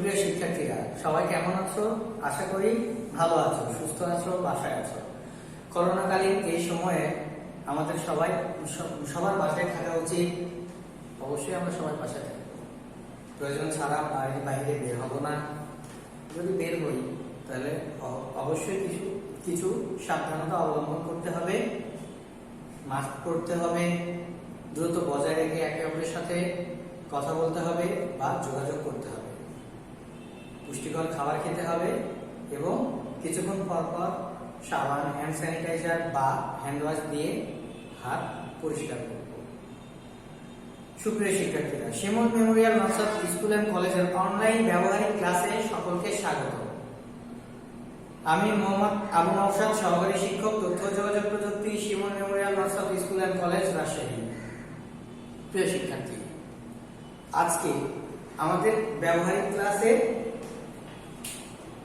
সুপ্রিয় শিক্ষার্থীরা, সবাই কেমন আছো? আশা করি ভালো আছো, সুস্থ আছো, বাসায় আছো। করোনাকালীন এই সময়ে আমাদের সবার বাসায় থাকা উচিত। অবশ্যই আমরা সবাই বাসায় থাকবো, প্রয়োজন ছাড়া বাইরে বের হবো না। যদি বের হই তাহলে অবশ্যই কিছু সাবধানতা অবলম্বন করতে হবে। মাস্ক পরতে হবে, দ্রুত বজায় রেখে একে অপরের সাথে কথা বলতে হবে বা যোগাযোগ করতে হবে। পুষ্টিকর খাবার খেতে হবে এবং কিছুক্ষণ পর পর সাবান, হ্যান্ড স্যানিটাইজার বা হ্যান্ড ওয়াশ দিয়ে হাত পরিষ্কার করব। সুপ্রিয় শিক্ষার্থীরা, শিমুল মেমোরিয়াল নকশাত স্কুল অ্যান্ড কলেজের অনলাইন ব্যবহারিক ক্লাসে সকলকে স্বাগত। আমি মোহাম্মদ আবু নওশাদ, সহকারী শিক্ষক, তথ্য যোগাযোগ প্রযুক্তি, শিমুল মেমোরিয়াল নকশাত স্কুল অ্যান্ড কলেজ, রাজশাহী। প্রিয় শিক্ষার্থী, আজকে আমাদের ব্যবহারিক ক্লাসে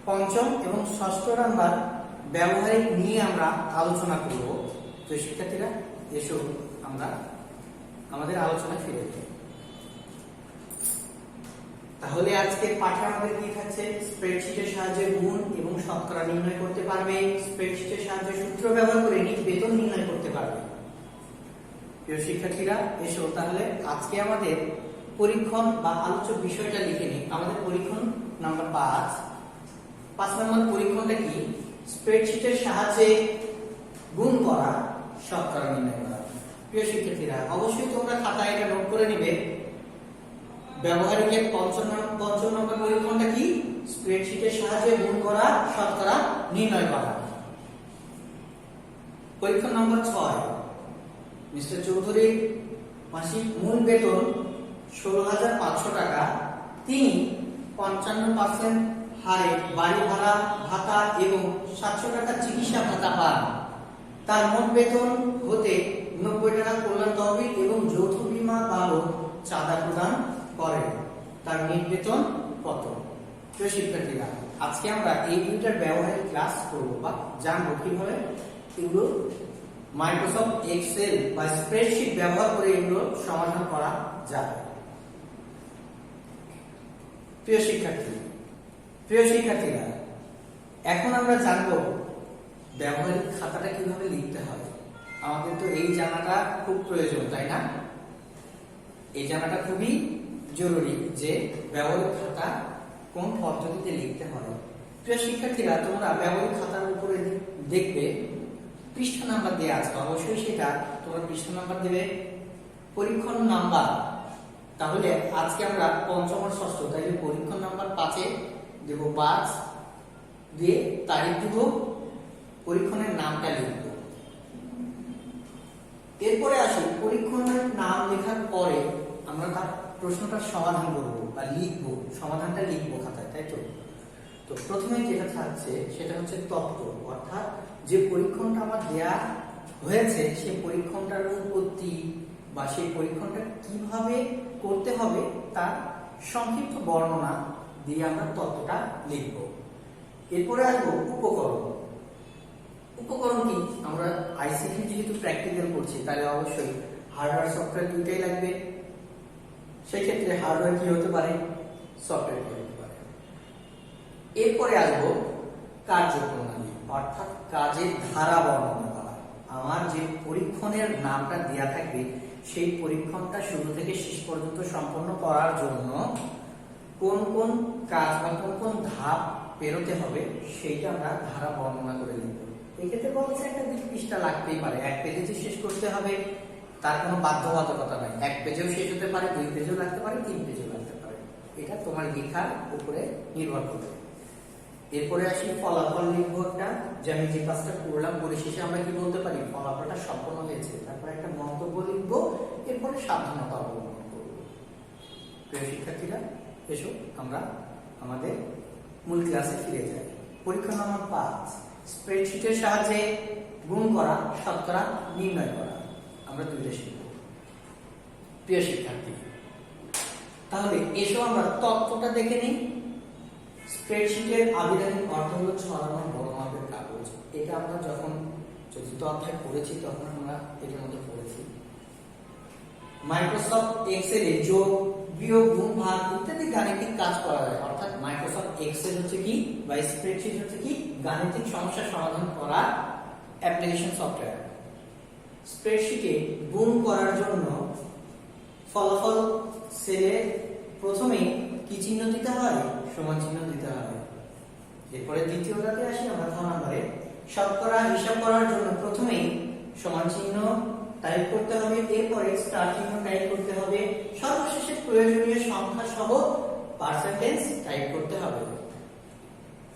পঞ্চম এবং ষষ্ঠ নাম্বার ব্যবহারিক নিয়ে আমরা আলোচনা করব। প্রিয় শিক্ষার্থীরা, এসো আমরা আমাদের আলোচনা ফিরে যাই। তাহলে আজকের পাঠে আমাদের কি থাকছে? স্প্রেডশিটের সাহায্যে গুণ এবং শতকরা নির্ণয় করতে পারবে, স্প্রেডশিটের সাহায্যে সূত্র ব্যবহার করে বেতন নির্ণয় করতে পারবে। প্রিয় শিক্ষার্থীরা, এসো তাহলে আজকে আমাদের পরীক্ষণ বা আলোচ্য বিষয়টা লিখে নিই। আমাদের পরীক্ষণ নাম্বার 5 নম্বর পরীক্ষণটা কি? স্প্রেডশিটের সাহায্যে গুণ করা, শতকরা নির্ণয় করা। প্রিয় শিক্ষার্থীরা, অবশ্যই তোমরা খাতায় এটা নোট করে নিবে। ব্যবহারিকের পঞ্চম নম্বর পরীক্ষণটা কি? স্প্রেডশিটের সাহায্যে গুণ করা, শতকরা নির্ণয় করা। পরীক্ষণ নম্বর 6, মিস্টার চৌধুরী মাসিক মূল বেতন 16,500 টাকা। তিনি 55% হারে বাড়ি ভাড়া ভাতা এবং 700 টাকা চিকিৎসা ভাতা পান। তার মোট বেতন হতে 90 টাকা কল্যাণ তহবিল এবং যৌথ বীমা বাবদ চাঁদা প্রদান করেন। তার নেট বেতন কত? প্রিয় শিক্ষার্থীরা, আজকে আমরা এই দুইটার ব্যবহারিক ক্লাস করব বা জানবো কিভাবে এগুলো মাইক্রোসফট এক্সেল বা স্প্রেডশিট ব্যবহার করে এগুলো সমাধান করা যাবে। প্রিয় শিক্ষার্থীরা, এখন আমরা জানবো ব্যবহারিক খাতাটা কিভাবে লিখতে হবে। আমাদের তো এই জানাটা খুব প্রয়োজন, তাই না? এই জানাটা খুবই জরুরি যে ব্যবহারিক খাতা কোন পদ্ধতিতে লিখতে হবে। প্রিয় শিক্ষার্থীরা, তোমরা ব্যবহারিক খাতার উপরে দেখবে পৃষ্ঠা নাম্বার দেওয়া আছে। অবশ্যই সেটা তোমরা পৃষ্ঠা নাম্বার দেবে, পরীক্ষণ নাম্বার। তাহলে আজকে আমরা পঞ্চম আর ষষ্ঠ, তাই পরীক্ষণ নাম্বার 5-এ দেব 5 দিয়ে তারিখ দিব, পরীক্ষণের নামটা লিখব। এরপরে আসি পরীক্ষণের নাম লেখার পরে আমরা তার প্রশ্নটার সমাধান করব বা লিখব, সমাধানটা লিখব খাতায়, তাই তো? তো প্রথমে যেটা থাকছে সেটা হচ্ছে তত্ত্ব, অর্থাৎ যে পরীক্ষণটা আমার দেয়া হয়েছে সেই পরীক্ষণটার উৎপত্তি বা সেই পরীক্ষণটা কিভাবে করতে হবে তার সংক্ষিপ্ত বর্ণনা দিয়ে আমরা তত্ত্বটা লিখব। এরপরে আসবো উপকরণ কি? আমরা আইসিটি যেহেতু প্র্যাকটিক্যাল করছি, তাহলে অবশ্যই হার্ডওয়্যার সফটওয়্যার দুইটাই লাগবে। সেই ক্ষেত্রে হার্ডওয়্যার কি হতে পারে, সফটওয়্যার কি হতে পারে। এরপরে আসবো কার্যপ্রণালী, অর্থাৎ কাজের ধারা বর্ণনা করা। আমার যে পরীক্ষণের নামটা দেয়া থাকবে সেই পরীক্ষণটা শুরু থেকে শেষ পর্যন্ত সম্পন্ন করার জন্য কোন কোন কাজ বা কোন কোন ধাপ পেরোতে হবে সেইটা আমরা ধারা বর্ণনা করে লিখব। এক্ষেত্রে বলছে একটা 2 পৃষ্ঠা লাগতেই পারে, 1 পেজে যে শেষ করতে হবে তার কোনো বাধ্যবাধকতা নাই। 1 পেজেও শেষ হতে পারে, 2 পেজেও লাগতে পারে, 3 পেজেও লাগতে পারে। এটা তোমার লেখার উপরে নির্ভর করবে। এরপরে আসি ফলাফল লিখবো একটা, যে আমি যে কাজটা করলাম পরিশেষে আমরা কি বলতে পারি, ফলাফলটা সম্পন্ন হয়েছে। তারপরে একটা মন্তব্য লিখবো, এরপরে সাবধানতা অবলম্বন করবো। প্রিয় শিক্ষার্থীরা, এসো আমরা আমাদের মূল ক্লাসে ফিরে যাই। পরীক্ষা নম্বর 5, স্প্রেডশিটের সাহায্যে গুণ করা, শতকরা নির্ণয় করা। আমরা দুইটা শিখব। প্রিয় শিক্ষার্থী, তাহলে এসো আমরা তত্ত্বটা দেখে নিই। স্প্রেডশিটের আবিধানিক অর্থ হলো ছড়ানো বড় মাপের কাগজ। এটা আমরা যখন 4th অধ্যায় পড়েছি তখন আমরা এটার মধ্যে পড়েছি। মাইক্রোসফট এক্সেলে যোগ, বিয়োগ, গুণ, ভাগ ইত্যাদি গাণিতিক কাজ করা যায়, অর্থাৎ এক্সেল হচ্ছে কি বা স্প্রেডশিট হচ্ছে কি গাণিতিক সমস্যা সমাধান করার অ্যাপ্লিকেশন সফটওয়্যার। স্প্রেডশিটে গুণ করার জন্য ফলাফল সেলে প্রথমেই কি চিহ্ন দিতে হয়? সমান চিহ্ন দিতে হয়। এরপরে দ্বিতীয়টাতে আসি আমরা 6 নম্বরে, শতকরা হিসাব করার জন্য প্রথমেই সমান চিহ্ন টাইপ করতে হবে, এরপরে স্টার চিহ্ন টাইপ করতে হবে, সর্বশেষে প্রয়োজনীয় সংখ্যা সহ পার্সেন্টেজ টাইপ করতে হবে।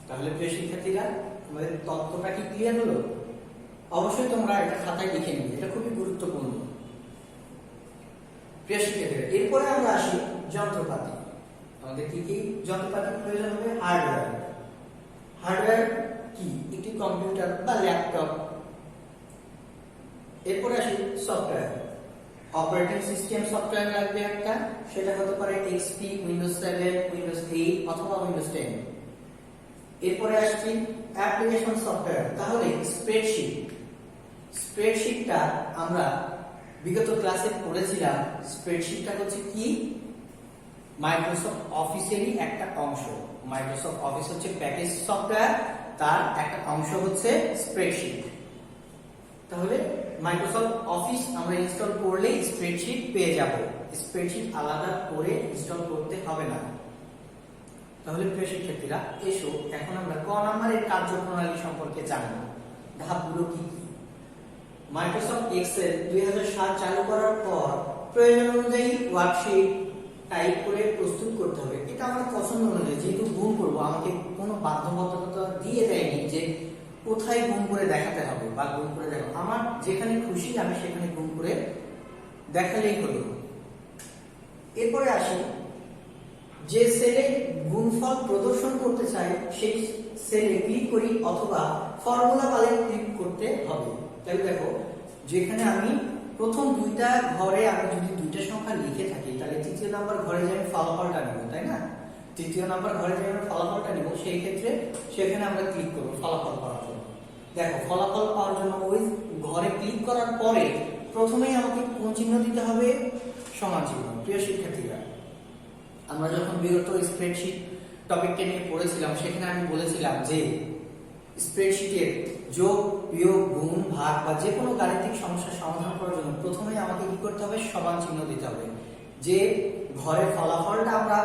তাহলে প্রিয় শিক্ষার্থীরা, আমাদের তত্ত্বটা কি ক্লিয়ার হলো? অবশ্যই তোমরা এটা খাতায় লিখে নিবে, এটা খুবই গুরুত্বপূর্ণ। প্রিয় শিক্ষার্থীরা, এরপরে আমরা আসি যন্ত্রপাতি। আমাদের কি কি যন্ত্রপাতির প্রয়োজন হবে? হার্ডওয়্যার। হার্ডওয়্যার কি? একটি কম্পিউটার বা ল্যাপটপ। এরপরে আসি সফটওয়্যার। অপারেটিং সিস্টেম সফটওয়্যার লাগবে একটা, সেটা হতে পারে এক্সপি, উইন্ডোজ 7, উইন্ডোজ 8 অথবা উইন্ডোজ 10। এরপরে আসছি অ্যাপ্লিকেশন সফটওয়্যার। তাহলে স্প্রেডশিট, স্প্রেডশিটটা আমরা বিগত ক্লাসে পড়েছিলাম। স্প্রেডশিটটা হচ্ছে কি? মাইক্রোসফট অফিসেরই একটা অংশ। মাইক্রোসফট অফিস হচ্ছে প্যাকেজ সফটওয়্যার, তার একটা অংশ হচ্ছে স্প্রেডশিট। তাহলে মাইক্রোসফট অফিস আমরা ইনস্টল করলেই স্প্রেডশিট পেয়ে যাব, স্প্রেডশিট আলাদা করে ইনস্টল করতে হবে না। তাহলে প্রিয় শিক্ষার্থীরা, এসো এখন আমরা ক নম্বরের কার্যপ্রণালী সম্পর্কে জানব। ধাপগুলো কি কি? মাইক্রোসফট এক্সেল 2007 চালু করার পর প্রয়োজন অনুযায়ী ওয়ার্কশিট টাইপ করে প্রস্তুত করতে হবে। এটা আমার পছন্দ অনুযায়ী, যেহেতু গুণ করবো, আমাকে কোনো বাধ্যবাধকতা দিয়ে দেয়নি যে কোথায় গুণ করে দেখাতে হবে বা গুণ করে দেখাবো। আমার যেখানে খুশি আমি সেখানে গুণ করে দেখালেই হলো। এরপরে আসি, যে সেলে গুণফল প্রদর্শন করতে চাই সেই সেলে ক্লিক করি অথবা ফর্মুলা বারে ক্লিক করতে হবে। তাহলে দেখো, যেখানে আমি প্রথম দুইটা ঘরে আমি যদি দুইটা সংখ্যা লিখে থাকি, তাহলে তৃতীয় নাম্বার ঘরে যে আমি ফলাফলটা নেব, তাই না? তৃতীয় নাম্বার ঘরে যে আমরা ফলাফলটা নেব, সেই ক্ষেত্রে সেখানে আমরা ক্লিক করব ফলাফল পাওয়ার জন্য। দেখো, ফলাফল পাওয়ার জন্য ওই ঘরে ক্লিক করার পরে প্রথমেই আমাকে কোন চিহ্ন দিতে হবে? সমান চিহ্ন। প্রিয় শিক্ষার্থীরা, আমরা যখন বিগত স্প্রেডশিট টপিকটা নিয়ে পড়েছিলাম, সেখানে আমি বলেছিলাম যে স্প্রেডশিটের যোগ, বিয়োগ, গুণ, ভাগ বা যে কোনো গাণিতিক সমস্যা সমাধান করার জন্য প্রথমেই আমাকে কি করতে হবে? সমান চিহ্ন দিতে হবে। যে ঘরে ফলাফলটা আমরা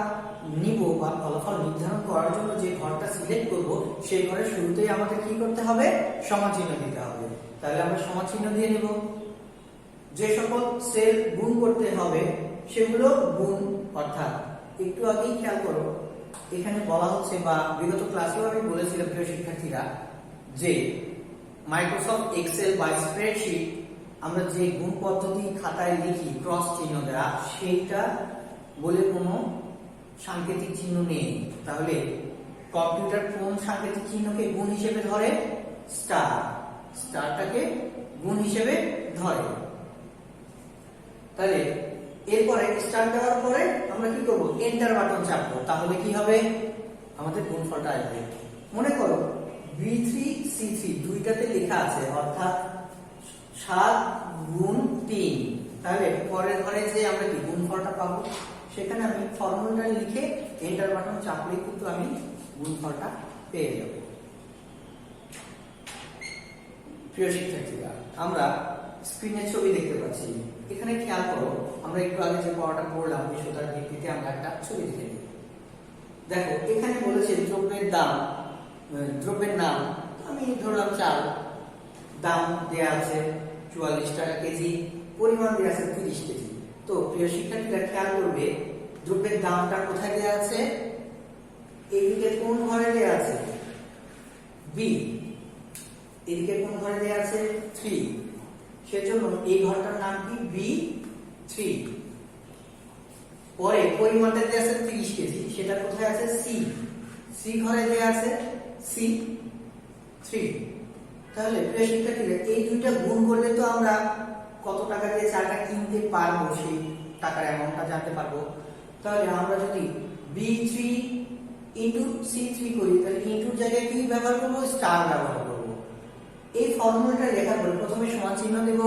নিব বা ফলাফল নির্ধারণ করার জন্য যে ঘরটা সিলেক্ট করব, সেই ঘরের শুরুতেই আমাদের কি করতে হবে? সমান চিহ্ন দিতে হবে। তাহলে আমরা সমান চিহ্ন দিয়ে নেব। যে সকল সেল গুণ করতে হবে সেগুলো গুণ, অর্থাৎ একটু আগেই খেয়াল করো, এখানে বলা হচ্ছে বা বিগত ক্লাসেও আমি বলেছিলাম প্রিয় শিক্ষার্থীরা, যে মাইক্রোসফট এক্সেল বা স্প্রেডশিট আমরা যে গুণ পদ্ধতি খাতায় লিখি ক্রস চিহ্ন দেওয়া, সেইটা বলে কোনো সাংকেতিক চিহ্ন নেই। তাহলে কম্পিউটার কোন সাংকেতিক চিহ্নকে গুণ হিসেবে ধরে? স্টার, স্টারটাকে গুণ হিসেবে ধরে। তাহলে এরপরে স্টার দেওয়ার পরে আমরা কি করব? এন্টার বাটন চাপবো। তাহলে কি হবে? আমাদের গুণফলটা আসবে। মনে করো B3 C3 দুইটাতে লেখা আছে, অর্থাৎ 7 গুণ 3। তাহলে পরের ঘরে যে আমরা কি গুণফলটা পাবো, সেখানে আমি ফর্মুলাটা লিখে এন্টার বাটন চাপলেই কিন্তু আমি গুণফলটা পেয়ে যাব। প্রিয় শিক্ষার্থীরা, আমরা স্ক্রিনে ছবি দেখতে পাচ্ছি। এখানে খেয়াল করো, আমরা একটু আগে যে পড়াটা পড়লাম সেটার ভিত্তিতে আমরা একটা ছবি দেখে নিই। দেখো, এখানে বলেছে দ্রব্যের দাম, দ্রব্যের নাম আমি ধরলাম চাল, দাম দেয়া আছে 44 টাকা কেজি, পরিমাণ দেয়া আছে 30 কেজি। তো প্রিয় শিক্ষার্থীরা খেয়াল করবে, দ্রব্যের দামটা কোথায় দেয়া আছে? এইদিকে কোন ঘরে দেয়া আছে? বি। এদিকে কোন ঘরে দেয়া আছে? 3। সেজন্য এই ঘরটার নাম কি? B3। পরে পরিমাণটা দেয়া আছে 30 কেজি, সেটা কোথায় আছে? সি। সি ঘরে দেয়া আছে C3। তাহলে প্রিয় শিক্ষার্থীরা, এই দুইটা গুণ করলে তো আমরা কত টাকা দিয়ে চালটা কিনতে পারবো সেই টাকার অ্যামাউন্টটা জানতে পারবো। তাহলে আমরা যদি B3 ইনটু C3 করি, তাহলে ইনটুর জায়গায় কি ব্যবহার করবো? স্টার ব্যবহার করবো। এই ফর্মুলাটা লেখার পরে প্রথমে সমান চিহ্ন দেব,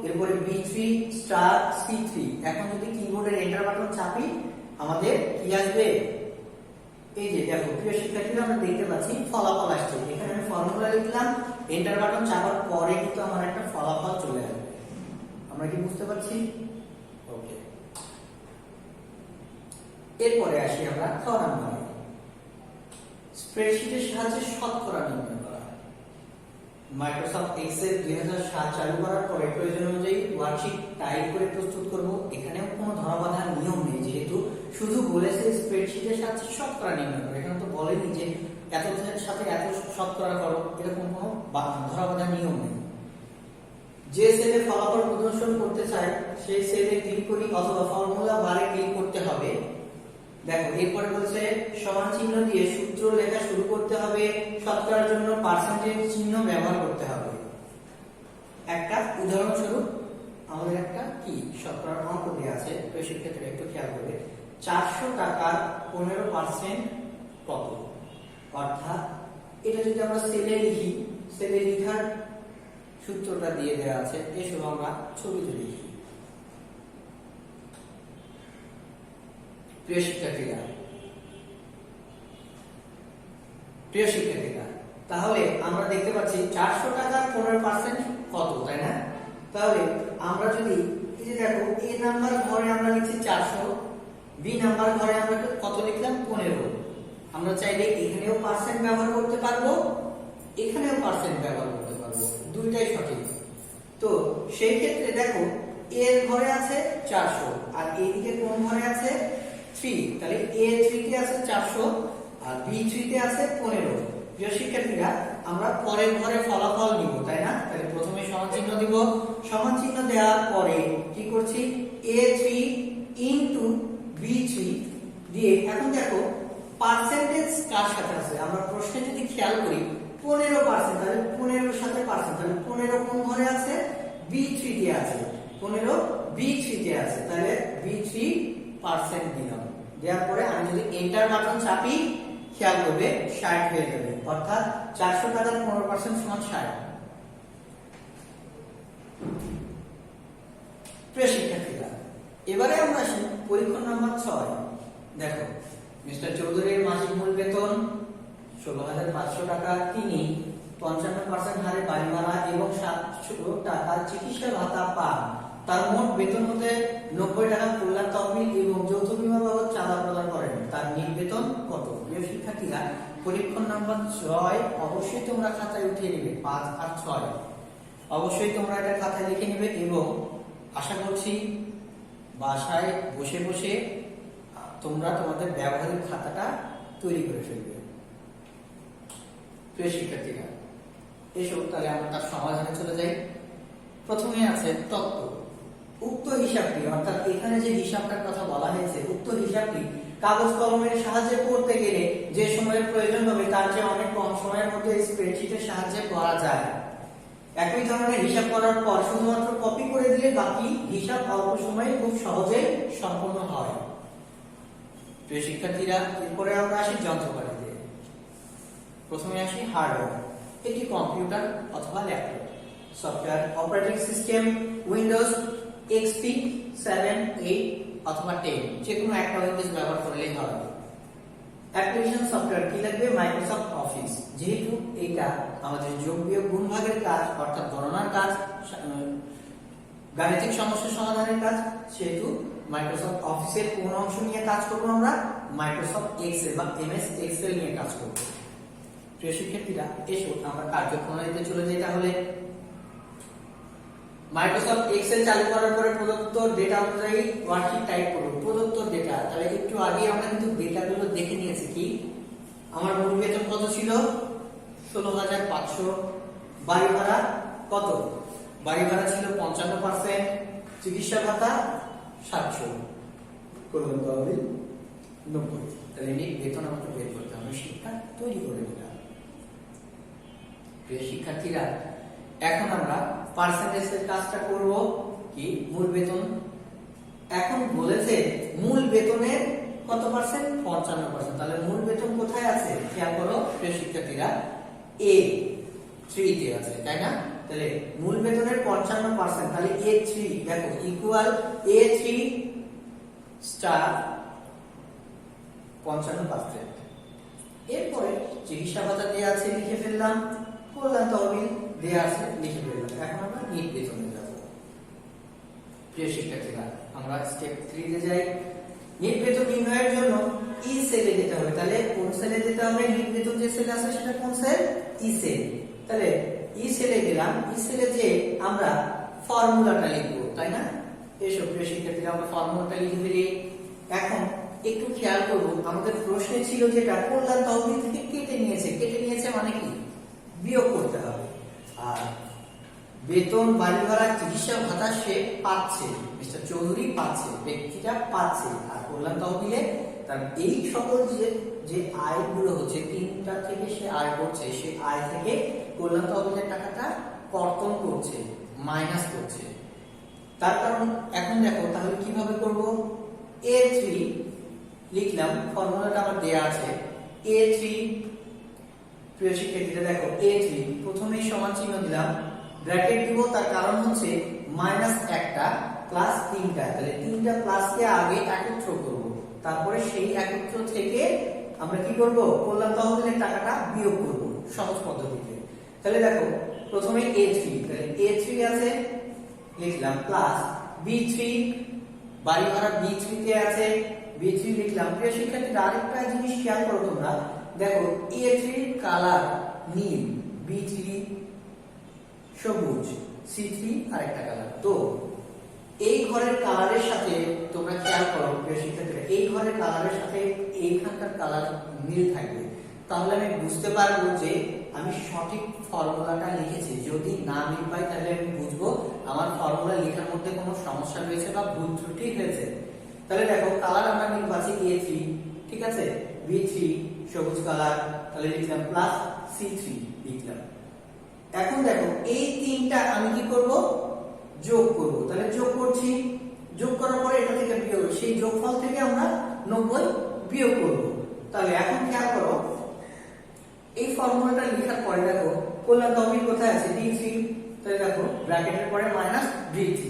এরপরে B3 স্টার C3। এখন যদি কিবোর্ডের এন্টার বাটন চাপি, আমাদের কি আসবে? এই যে দেখো প্রিয় শিক্ষার্থীরা, আমরা দেখতে পাচ্ছি ফলাফল আসছে। এখানে আমি ফর্মুলা লিখলাম, এন্টার বাটন চাপার পরে কিন্তু আমার একটা ফলাফল চলে আসবে। আমরা কি বুঝতে পারছি? ওকে, এরপরে আসি আমরা খ নাম্বারে, স্প্রেডশিটের সাহায্যে শতকরা নির্ণয় করা। মাইক্রোসফট এক্সেল 2007 চালু করার পরে প্রয়োজন অনুযায়ী ওয়ার্কশিট টাইপ করে প্রস্তুত করব। এখানেও কোনো ধরাবাঁধা নিয়ম নেই, যেহেতু শুধু বলেছে স্প্রেডশিটের সাহায্যে শতকরা নির্ণয় করো। এখানে তো বলেনি যে এত সাথে এত শতকরা করো, এরকম কোনো ধরাবাঁধা নিয়ম নেই। যে সেলে ফলাফল প্রদর্শন করতে চাই সেই সেলে ক্লিক করি অথবা ফর্মুলা বারে ক্লিক করতে হবে। দেখো এরপরে বলছে সমান চিহ্ন দিয়ে সূত্র লেখা শুরু করতে হবে, শতকরার জন্য পার্সেন্টেজ চিহ্ন ব্যবহার করতে হবে। একটা উদাহরণস্বরূপ আমাদের একটা কি শতকরার অঙ্ক দেওয়া আছে, তো সেক্ষেত্রে একটু খেয়াল করবে। 400 টাকার 15% কত? অর্থাৎ এটা যদি আমরা সেলে লিখি, সেলে লেখার সূত্রটা দিয়ে দেওয়া আছে, এসব আমরা ছবিতে লিখি। প্রিয় শিক্ষার্থীরা, তাহলে আমরা দেখতে পাচ্ছি 400 টাকার 15% কত, তাই না? তাহলে আমরা যদি এই যে দেখো এ নাম্বার ঘরে আমরা লিখছি 400, বি নাম্বার ঘরে আমরা কত লিখলাম 15। আমরা চাইলে এখানেও পার্সেন্ট ব্যবহার করতে পারবো, এখানেও পার্সেন্ট ব্যবহার করতে পারবো, দুইটাই সঠিক। তো সেই ক্ষেত্রে দেখো এর ঘরে আছে 400 আর এইদিকে কোন ঘরে আছে 3, তাহলে A3 তে আছে 400 আর B3 তে আছে 15। প্রিয় শিক্ষার্থীরা, আমরা পরের ঘরে ফলাফল নিব, তাই না? তাহলে প্রথমে সমান চিহ্ন দিব, সমান চিহ্ন দেওয়ার পরে কি করছি A3 ইনটু B3 দিয়ে, এখন দেখো পার্সেন্টেজ কার সাথে আছে। আমরা প্রশ্নে যদি খেয়াল করি 15%, তাহলে 15 সাথে পার্সেন্ট, তাহলে 15 কোন ঘরে আছে B3 তে আছে, 15 B3 তে আছে, তাহলে B3% দিলাম। দেওয়ার পরে আমি যদি এন্টার বাটন চাপি, খেয়াল করবে 60 হয়ে যাবে, অর্থাৎ 400 টাকার 15% সমান 60। প্রিয় শিক্ষার্থীরা, এবারে আমরা আসি পরীক্ষা নাম্বার 6। দেখো মিস্টার চৌধুরীর মাসিক মূল বেতন 16,500 টাকা। তিনি 55% হারে বাড়ি ভাড়া এবং 700 টাকা চিকিৎসা ভাতা পান। তার মোট বেতন হতে 90 টাকা কল্যাণ তহবিল এবং যৌথ বিমা বাবদ চাঁদা প্রদান করেন। তার নিট বেতন কত? প্রিয় শিক্ষার্থীরা, পরীক্ষা নাম্বার 6 অবশ্যই তোমরা খাতায় উঠিয়ে নেবে। 5 আর 6 অবশ্যই তোমরা এটা খাতায় লিখে নেবে এবং আশা করছি বাসায় বসে বসে তোমরা তোমাদের ব্যবহারিক খাতাটা তৈরি করে ফেলবে। প্রিয় শিক্ষার্থীরা, এসো তাহলে আমরা তার সমাধানে চলে যাই। প্রথমে আছে তত্ত্ব। উক্ত হিসাবটি, অর্থাৎ এখানে যে হিসাবটার কথা বলা হয়েছে, উক্ত হিসাবটি কাগজ কলমের সাহায্যে করতে গেলে যে সময়ের প্রয়োজন হবে তার চেয়ে অনেক কম সময়ের মধ্যে স্প্রেডশিটের সাহায্যে করা যায়। একই ধরনের হিসাব করার পর শুধুমাত্র কপি করে দিলে বাকি হিসাব অল্প সময়ে খুব সহজে সম্পন্ন হয়। প্রিয় শিক্ষার্থীরা, এরপরে আমরা আসি যন্ত্রপাতিতে। প্রথমে আসি হার্ডওয়্যার। এটি কম্পিউটার অথবা laptop, software operating system Windows XP 7, 8 অথবা 10, যে কোনো একটা উইন্ডোজ ব্যবহার করলেই হবে। অ্যাপ্লিকেশন সফটওয়্যার কি লাগবে? Microsoft office. যেহেতু এটা আমাদের যোগ বিয়োগ গুণ ভাগের কাজ, অর্থাৎ গণনার কাজ, গাণিতিক সমস্যা সমাধানের কাজ, সেহেতু মাইক্রোসফট অফিসের কোন অংশ নিয়ে কাজ করব? আমরা মাইক্রোসফট এক্সেল বা এমএস এক্সেল নিয়ে কাজ করব। প্রিয় শিক্ষার্থীরা, এসো আমরা কার্যপ্রণালীতে চলে যাই। তাহলে মাইক্রোসফট এক্সেল চালু করার পরে প্রদত্ত ডেটা অনুযায়ী ওয়ার্কশিট টাইপ করব। প্রদত্ত ডেটা, তাহলে একটু আগে আমরা কিন্তু ডেটাগুলো দেখে নিয়েছি। কি আমার মূল বেতন কত ছিল? 16,500। বাড়ি ভাড়া কত? বাড়ি ভাড়া ছিল 55%, চিকিৎসা ভাতা 700, কল্যাণ তহবিল 90। তাহলে এই বেতন আমাকে বের করতে হবে, শিক্ষা তৈরি করে দিলাম। প্রিয় শিক্ষার্থীরা, এখন আমরা পার্সেন্টেজের কাজটা করব। কি মূল বেতন, এখন বলেছে মূল বেতনের কত পার্সেন্ট? 55%। তাহলে মূল বেতন কোথায় আছে? খেয়াল করো প্রিয় শিক্ষার্থীরা, A3 তে আছে, তাই না? তাহলে মূল বেতনের 55%, তাহলে A3 দেখো ইকুয়াল A3 স্টার 55%। চিকিৎসা ভাতা দেওয়া আছে লিখে ফেললাম, কল্যাণ তহবিল দেওয়া আছে লিখে ফেললাম। এখন আমরা নিট বেতনে যাব। প্রিয় শিক্ষার্থীরা, আমরা স্টেপ 3 তে যাই। নিট বেতন নির্ণয়ের জন্য ই সেলে যেতে হবে। তাহলে কোন সেলে যেতে হবে? নিট বেতন যে সেল আছে সেটা কোন সেল? ই সেল। তাহলে ই সেলে গেলাম, ই সেলে যে আমরা ফর্মুলাটা লিখবো, তাই না? এসব প্রিয় শিক্ষার্থীরা, আমরা ফর্মুলাটা লিখে ফেলি। এখন একটু খেয়াল করব, আমাদের প্রশ্নে ছিল যেটা কল্যাণ তহবিল থেকে কেটে নিয়েছে। কেটে নিয়েছে মানে কি? বিয়োগ করতে হবে। আর বেতন, বাড়ি ভাড়া, চিকিৎসা ভাতা সে পাচ্ছে, মিস্টার চৌধুরী পাচ্ছে, ব্যক্তিটা পাচ্ছে। আর কল্যাণ তহবিলে তার এই সকল যে আয়গুলো হচ্ছে, তিনটা থেকে সে আয় করছে, সে আয় থেকে কল্যাণ তহবিলের টাকাটা কর্তন করছে, মাইনাস করছে। তার কারণ এখন দেখো তাহলে কিভাবে করব? A3 লিখলাম, ফর্মুলাটা আমার দেয়া আছে। A3, প্রিয় শিক্ষার্থীরা দেখো, A3 প্রথমেই সমান চিহ্ন দিলাম, ব্র্যাকেট দিব। তার কারণ হচ্ছে মাইনাস একটা প্লাস তিনটা, তাহলে তিনটা প্লাসকে আগে একত্র করব, তারপরে সেই একত্র থেকে আমরা কি করব? কল্যাণ তহবিলের টাকাটা বিয়োগ করব সহজ পদ্ধতিতে। তাহলে দেখো প্রথমে A3, তাহলে A3 আছে লিখলাম, প্লাস B3, বাড়ি ভাড়া B3 তে আছে, B3 লিখলাম। প্রিয় শিক্ষার্থীরা, আরেকটা জিনিস খেয়াল করো তোমরা, দেখো A3 কালার নীল, B3 সবুজ, C3 আরেকটা কালার। তো এই ঘরের কালারের সাথে তোমরা খেয়াল করো প্রিয় শিক্ষার্থীরা, এই ঘরের কালারের সাথে এইখানকার কালার মিল থাকবে, তাহলে আমি বুঝতে পারবো যে আমি সঠিক ফর্মুলাটা লিখেছি। যদি না মিল পাই তাহলে আমি বুঝবো আমার ফর্মুলা লেখার মধ্যে কোনো সমস্যা রয়েছে বা ভুল ত্রুটি হয়েছে। তাহলে দেখো কালার আমরা মিল পাচ্ছি A3, ঠিক আছে, B3 সবুজ কালার, তাহলে লিখলাম প্লাস C3 লিখলাম। এখন দেখো এই তিনটা আমি কি করব? যোগ করব। তাহলে যোগ করছি, যোগ করার পরে এটা থেকে বিয়োগ, সেই যোগফল থেকে আমরা 90 বিয়োগ করব। তাহলে এখন খেয়াল করো, এই ফর্মুলাটা লেখার পরে দেখো কল্যাণ তহবিল কোথায় আছে? D3, তাহলে দেখো ব্র্যাকেটের পরে মাইনাস D3।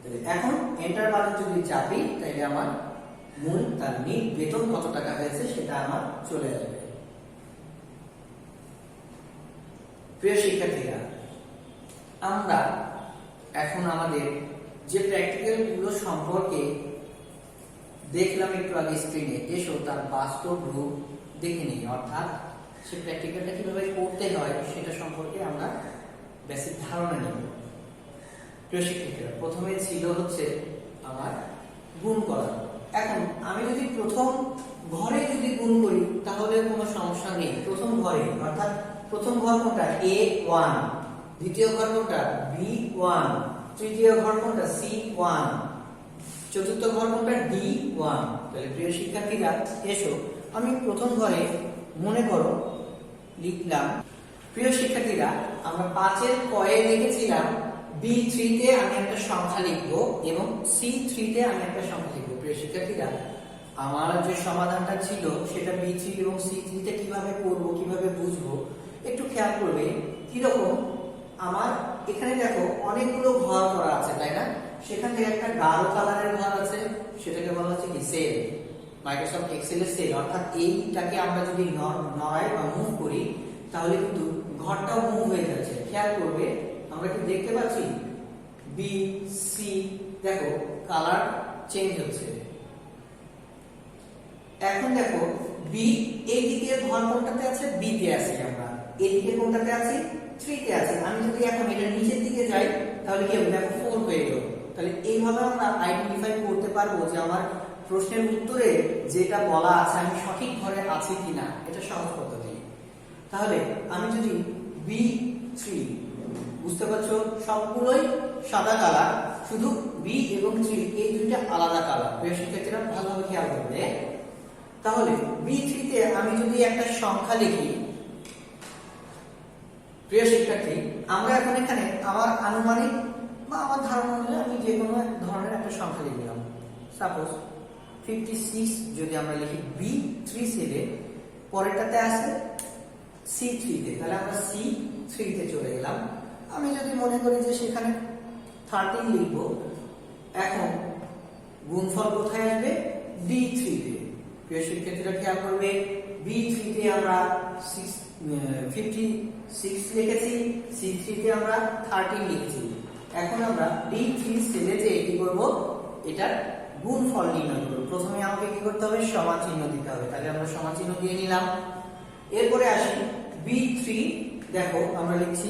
তাহলে এখন এন্টার বাটন যদি চাপি তাহলে আমার মূল তার নিট বেতন কত টাকা হয়েছে সেটা আমার চলে আসবে। প্রিয় শিক্ষার্থীরা, আমরা এখন আমাদের যে প্র্যাকটিক্যাল গুলো সম্পর্কে দেখলাম একটু আগে স্ক্রিনে, এসো তার বাস্তব রূপ দেখে নিই। অর্থাৎ সে প্র্যাকটিক্যালটা কিভাবে করতে হয় সেটা সম্পর্কে আমরা বেসিক ধারণা নেব। প্রিয় শিক্ষার্থীরা, প্রথমে ছিল হচ্ছে আমার গুণ করা। এখন আমি যদি প্রথম ঘরে যদি গুণ করি তাহলে কোনো সমস্যা নেই। প্রথম ঘরে, অর্থাৎ প্রথম ঘর কোনটা? A1, দ্বিতীয় ঘর কোনটা? B1, তৃতীয় ঘর কোনটা? C1, চতুর্থ ঘর কোনটা? D1। তাহলে প্রিয় শিক্ষার্থীরা এসো আমি প্রথম ঘরে মনে করো লিখলাম। প্রিয় শিক্ষার্থীরা, আমরা 5 এর কয়ে লিখেছিলাম B3 তে আমি একটা সংখ্যা লিখব এবং C3 তে আমি একটা সংখ্যা লিখব। প্রিয় শিক্ষার্থীরা, আমার যে সমাধানটা ছিল সেটা B3 এবং C3 তে কিভাবে করব, কিভাবে বুঝবো একটু খেয়াল করবে। কিরকম? আমার এখানে দেখো অনেকগুলো ঘর করা আছে, তাই না? সেখান থেকে একটা গাঢ় কালারের ঘর আছে, সেটাকে বলা হচ্ছে কি? সেল, মাইক্রোসফট এক্সেলের সেল। অর্থাৎ এইটাকে আমরা যদি নড়াই বা মুভ করি তাহলে কিন্তু ঘরটাও মুভ হয়ে যাচ্ছে। খেয়াল করবে, আমরা কি দেখতে পাচ্ছি? বি, সি, দেখো কালার চেঞ্জ হচ্ছে। এখন দেখো বি এই দিকে ঘর কোনটাতে আছে? বি তে আছি আমরা। এদিকে কোনটাতে আছি? 3 তে আছি। আমি যদি এখন এটা নিচের দিকে যাই তাহলে কি হবে? দেখো 4 হয়ে গেল। তাহলে এইভাবে আমরা আইডেন্টিফাই করতে পারবো যে আমার প্রশ্নের উত্তরে যেটা বলা আছে আমি সঠিক ঘরে আছি কিনা। এটা সহজ পদ্ধতি। তাহলে আমি যদি B3, বুঝতে পারছো সবগুলোই সাদা কালার, শুধু বি এবং 3 এই দুইটা আলাদা কালার। প্রিয় শিক্ষার্থীরা ভালোভাবে খেয়াল করবে। তাহলে B3 তে আমি যদি একটা সংখ্যা লিখি, প্রিয় শিক্ষার্থী, আমরা এখন এখানে আমার আনুমানিক বা আমার ধারণা অনুযায়ী আমি যে কোনো ধরনের একটা সংখ্যা লিখলাম। সাপোজ 56 যদি আমরা লিখি B3 সেলে, পরেরটাতে আছে C3 তে, তাহলে আমরা C3 তে চলে গেলাম। আমি যদি মনে করি যে সেখানে 13 লিখব, এখন গুণফল কোথায় আসবে? D3 তে। প্রিয় শিক্ষার্থীরা খেয়াল করবে, B3 তে আমরা 56 লিখেছি, C3 তে আমরা 13 লিখেছি। এখন আমরা D3 সেলে যে কি করব, এটার গুণফল নির্ণয় করব। প্রথমে আমাকে কি করতে হবে, সমান চিহ্ন দিতে হবে। তাহলে আমরা সমান চিহ্ন দিয়ে নিলাম। এরপরে আসি B3, দেখো আমরা লিখছি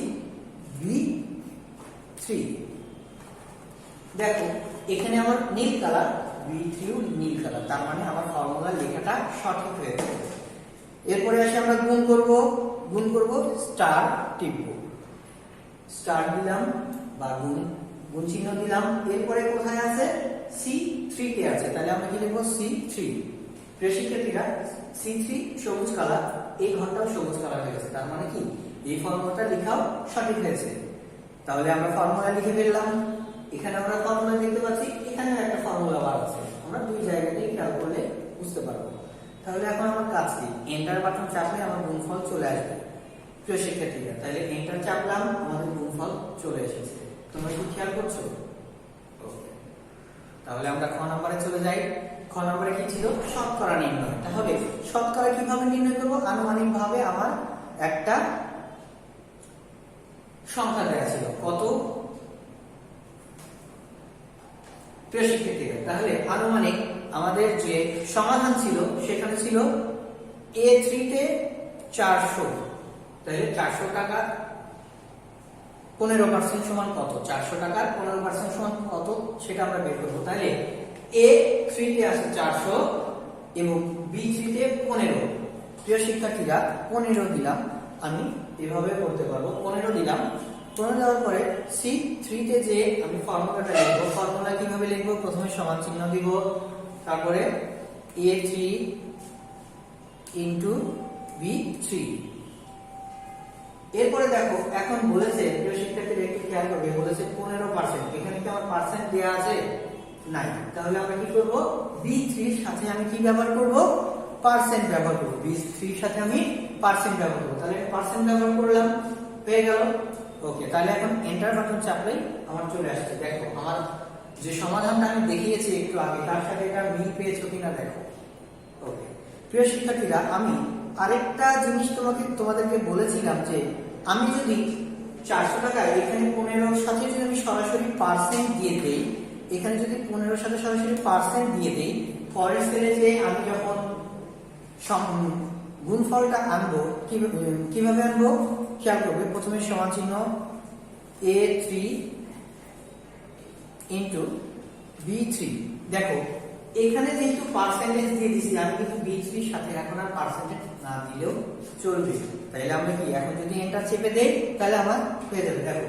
B3। দেখো এখানে আমার নীল কালার, B3 নীল কালার, তার মানে আমার ফর্মুলা লেখাটা সঠিক হয়েছে। এরপরে আসি আমরা গুণ করব, স্টার টিপব, স্টার দিলাম বা গুণ চিহ্ন দিলাম। এরপরে কোথায় আছে, C3 তে আছে, তাহলে আমরা কি লিখব, C3। প্রিয় শিক্ষার্থীরা, C3 সবুজ কালার, এই ঘরটাও সবুজ কালার হয়ে গেছে, তার মানে কি এই ফর্মুলাটা লেখাও সঠিক হয়েছে। তাহলে আমরা ফর্মুলা লিখে ফেললাম। এখানে আমরা ফর্মুলা দেখতে পাচ্ছি, এখানেও একটা ফর্মুলা বার আছে, আমরা দুই জায়গাতেই খেয়াল করলে বুঝতে পারবো। তাহলে এখন আমার কাজ কি, এন্টার বাটন চাপলে আমার গুণফল চলে আসবে। প্রিয় শিক্ষার্থীরা, তাহলে এন্টার চাপলাম, আমাদের গুণফল চলে এসেছে। তোমরা কি খেয়াল করছো? তাহলে আমরা খ নম্বরে চলে যাই। খ নম্বরে কি ছিল, শতকরা নির্ণয়। তাহলে শতকরা কিভাবে নির্ণয় করব, আনুমানিক ভাবে আমার একটা সংখ্যা দেওয়া ছিল, কত? প্রিয় শিক্ষার্থীরা, তাহলে আনুমানিক আমাদের যে সমাধান ছিল সেখানে ছিল A3 তে 400। তাহলে 400 টাকা 15% সমান কত, 400 টাকার 15% সমান কত, সেটা আমরা বের করবো। তাহলে A3 তে আছে 400 এবং B3 তে 15। প্রিয় শিক্ষার্থীরা, 15 দিলাম, আমি এভাবে করতে পারবো। 15 দিলাম, 15 দেওয়ার পরে C3 তে যে আমি ফর্মুলাটা লিখবো, ফর্মুলা কিভাবে লিখবো, প্রথমে সমান চিহ্ন দিব, তারপরে A3 ইনটু B3। এরপরে দেখো এখন বলেছে, প্রিয় শিক্ষার্থীরা একটু খেয়াল করবে, বলেছে 15%। এখানে কি আমার পার্সেন্ট দেয়া আছে? নাই। তাহলে আমরা কি করব, B3 এর সাথে আমি কি ব্যবহার করব, পার্সেন্ট ব্যবহার করব। B3 এর সাথে আমি পার্সেন্ট ব্যবহার করব। তাহলে পার্সেন্ট ব্যবহার করলাম, হয়ে গেল। ওকে, তাহলে এখন এন্টার বাটন চাপলেই আমার চলে আসছে। দেখো আমার যে সমাধানটা আমি দেখিয়েছি একটু আগে, তার সাথে এটা মিল পেয়েছো কিনা দেখো। ওকে, প্রিয় শিক্ষার্থীরা, আমি আরেকটা জিনিস তোমাদেরকে বলেছিলাম যে আমি যদি 400 টাকা এখানে 15 সাথে যদি আমি সরাসরি পার্সেন্ট দিয়ে দেই, এখানে যদি 15 সাথে সরাসরি পার্সেন্ট দিয়ে দেই, পরের সেলে যে আমি যখন গুণফলটা আনবো, কিভাবে আনবো খেয়াল করবে। প্রথমে সমান চিহ্ন A3 ইনটু B3। দেখো এখানে যেহেতু পার্সেন্টেজ দিয়ে দিছি, আমি কিন্তু B3 এর সাথে এখন আর পার্সেন্টেজ না দিলেও চলবে। তাহলে আমরা কি এখন যদি এন্টার চেপে দেই, তাহলে আমার হয়ে যাবে। দেখো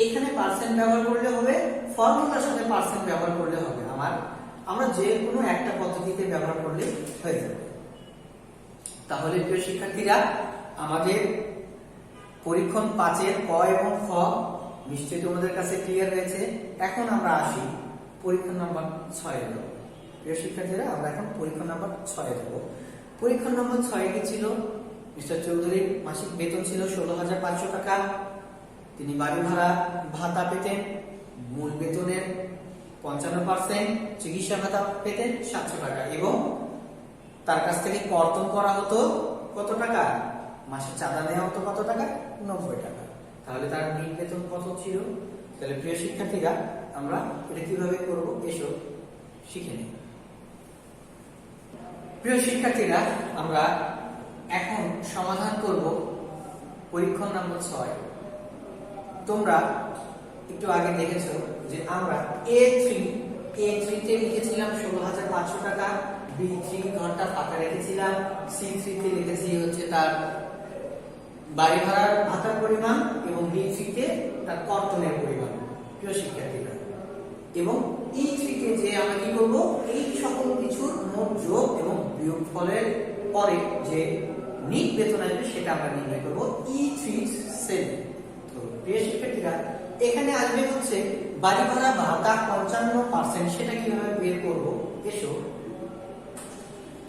এখানে পার্সেন্ট ব্যবহার করলে হবে, ফর্মুলার সাথে পার্সেন্ট ব্যবহার করলে হবে, আমরা যে কোনো একটা পদ্ধতিতে ব্যবহার করলে হয়ে যাবে। তাহলে প্রিয় শিক্ষার্থীরা, আমাদের পরীক্ষণ 5 এর ক এবং খ নিশ্চয়ই তোমাদের কাছে ক্লিয়ার হয়েছে। এখন আমরা আসি পরীক্ষণ নাম্বার 6 এর। প্রিয় শিক্ষার্থীরা, আমরা এখন পরীক্ষণ নাম্বার 6 এ যাব। পরীক্ষণ নম্বর 6 কি ছিল, মিস্টার চৌধুরীর মাসিক বেতন ছিল 16,500 টাকা। তিনি বাড়ি ভাড়া ভাতা পেতেন মূল বেতনের 55%, চিকিৎসা ভাতা পেতেন 700 টাকা এবং তার কাছ থেকে কর্তন করা হতো কত টাকা, মাসে চাঁদা নেওয়া হতো কত টাকা, 90 টাকা। তাহলে তার মূল বেতন কত ছিল? তাহলে প্রিয় শিক্ষার্থীরা, আমরা এটা কিভাবে করব এসো শিখে নিই। প্রিয় শিক্ষার্থীরা, আমরা এখন সমাধান করব পরীক্ষণ নম্বর 6। তোমরা একটু আগে দেখেছো যে আমরা A3 তে লিখেছিলাম 16,500 টাকা, B3 ঘরটা ফাঁকা রেখেছিলাম, C3 তে লিখেছি হচ্ছে তার বাড়ি ভাড়ার ভাতার পরিমাণ এবং B3 তে তার কর্তনের পরিমাণ। প্রিয় শিক্ষার্থীরা, এবং E3 তে যে আমরা কি করব, এই সকল কিছুর মোট যোগ এবং বিয়োগফলের পরে যে নিট বেতন আসবে সেটা আমরা নির্ণয় করব E3 সেল। তো প্রিয় শিক্ষার্থীরা, এখানে আসবে হচ্ছে বাড়ি ভাড়া ভাতা 55%, সেটা কিভাবে বের করব এসো।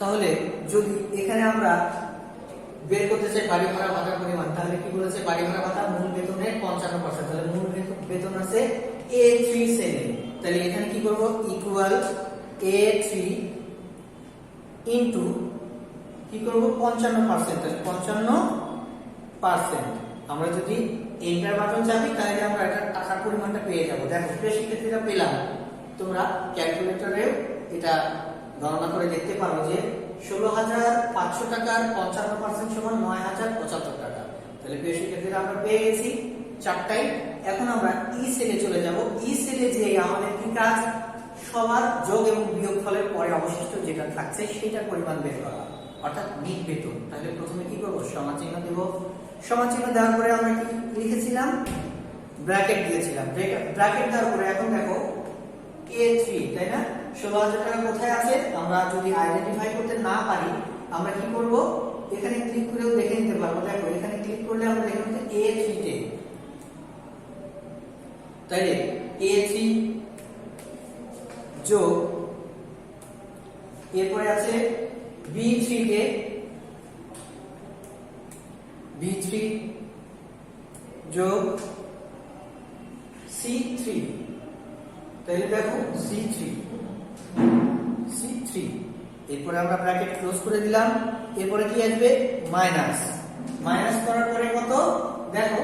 তাহলে যদি এখানে আমরা বের করতে চাই বাড়ি ভাড়া ভাতার পরিমাণ, তাহলে কি বলেছে, বাড়ি ভাড়া ভাতা মূল বেতনের 55%, তাহলে মূল বেতন আছে A3 সেলে। তাহলে এখানে কি করব, ইকুয়াল A3 ইনটু কি করব 55%, তাহলে 55% আমরা যদি এন্টার বাটন চাপি তাহলে আমরা এটা টাকার পরিমাণটা পেয়ে যাব। দেখো প্রিয় শিক্ষার্থীরা পেলাম, তোমরা ক্যালকুলেটরে এটা গণনা করে দেখতে পারো যে 16,500 টাকার 55% সমান 9,075 টাকা। তাহলে প্রিয় শিক্ষার্থীরা আমরা পেয়ে গেছি চারটাই। এখন আমরা ই সেলে চলে যাব। ই সেলে যে আমাদের কি কাজ, সবার যোগ এবং বিয়োগফলের পরে অবশিষ্ট যেটা থাকছে সেটার পরিমাণ বের করা, অর্থাৎ নিট বেতন। তাহলে প্রথমে কি করব, সমানচিহ্ন দেব। সমানচিহ্ন দেওয়ার পরে আমরা কি লিখেছিলাম, ব্র্যাকেট দিয়েছিলাম। ব্র্যাকেট দেওয়ার পরে এখন দেখো A3, তাই না? 16,000 টাকা কোথায় আছে আমরা যদি আইডেন্টিফাই করতে না পারি আমরা কি করব, এখানে ক্লিক করেও দেখে নিতে পারবো। দেখো এখানে ক্লিক করলে আমরা দেখব যে A3 তে, তাইলে A3 যোগ, এরপরে আছে B3 তে, B3 যোগ C3, তাহলে দেখো C3, এরপরে আমরা ব্র্যাকেট ক্লোজ করে দিলাম। এরপরে কি আসবে, মাইনাস। মাইনাস করার পরে কত, দেখো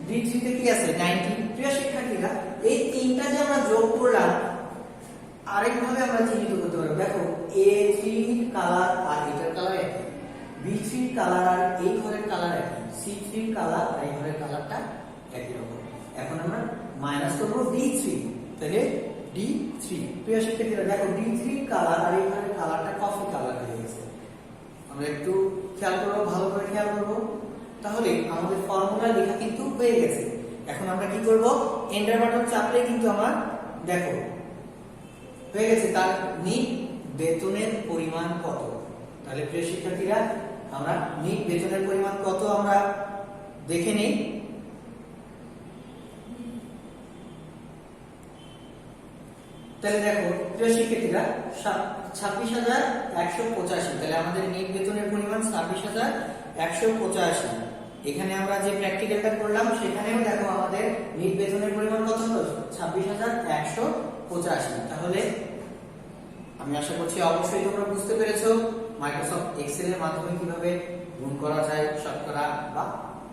D3 তে কি আছে 90। প্রিয় শিক্ষার্থীরা এই তিনটা যে আমরা যোগ করলাম আরেকভাবে আমরা চিহ্নিত করতে পারবো। দেখো A3 কালার আর এটার কালার একই, B3 কালার আর এই ঘরের কালার একই, C3 কালার আর এই ঘরের কালারটা একই রকম। এখন আমরা মাইনাস করব D3, তাহলে D3। প্রিয় শিক্ষার্থীরা দেখো D3 কালার আর এই ঘরের কালারটা কফি কালার হয়ে গেছে। আমরা একটু খেয়াল করব, ভালো করে খেয়াল করব, তাহলে আমাদের ফর্মুলা লেখা কিন্তু হয়ে গেছে। এখন আমরা কি করব, এন্টার বাটন চাপলে কিন্তু আমার দেখো হয়ে গেছে তার নিট বেতনের পরিমাণ কত। তাহলে প্রিয় শিক্ষার্থীরা আমরা নিট বেতনের পরিমাণ কত আমরা দেখে নেই। তাহলে দেখো প্রিয় শিক্ষার্থীরা 26,185, তাহলে আমাদের নিট বেতনের পরিমাণ 26,185। এখানে আমরা যে প্র্যাকটিক্যালটা করলাম সেখানেও দেখো আমাদের নিট বেতনের পরিমাণ কত হলো, 26,185। তাহলে আমি আশা করছি অবশ্যই তোমরা বুঝতে পেরেছো মাইক্রোসফট এক্সেল এর মাধ্যমে কিভাবে গুণ করা যায় শতকরা, বা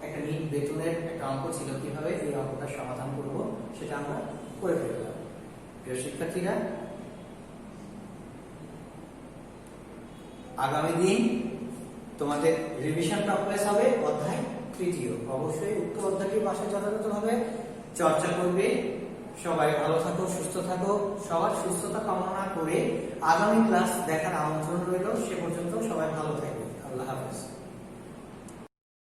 একটা নিট বেতনের একটা অঙ্ক ছিল কিভাবে এই অঙ্কটা সমাধান করব সেটা আমরা করে ফেললাম। প্রিয় শিক্ষার্থীরা আগামী দিন তোমাদের রিভিশন টপিক হবে অধ্যায় 3। অবশ্যই উক্ত অধ্যায়টি বাসায় যথাযথভাবে চর্চা করবে। সবাই ভালো থাকো, সুস্থ থাকো। সবার সুস্থতা কামনা করে আগামী ক্লাস দেখার আমন্ত্রণ রইল। সে পর্যন্ত সবাই ভালো থাকবে। আল্লাহ হাফেজ।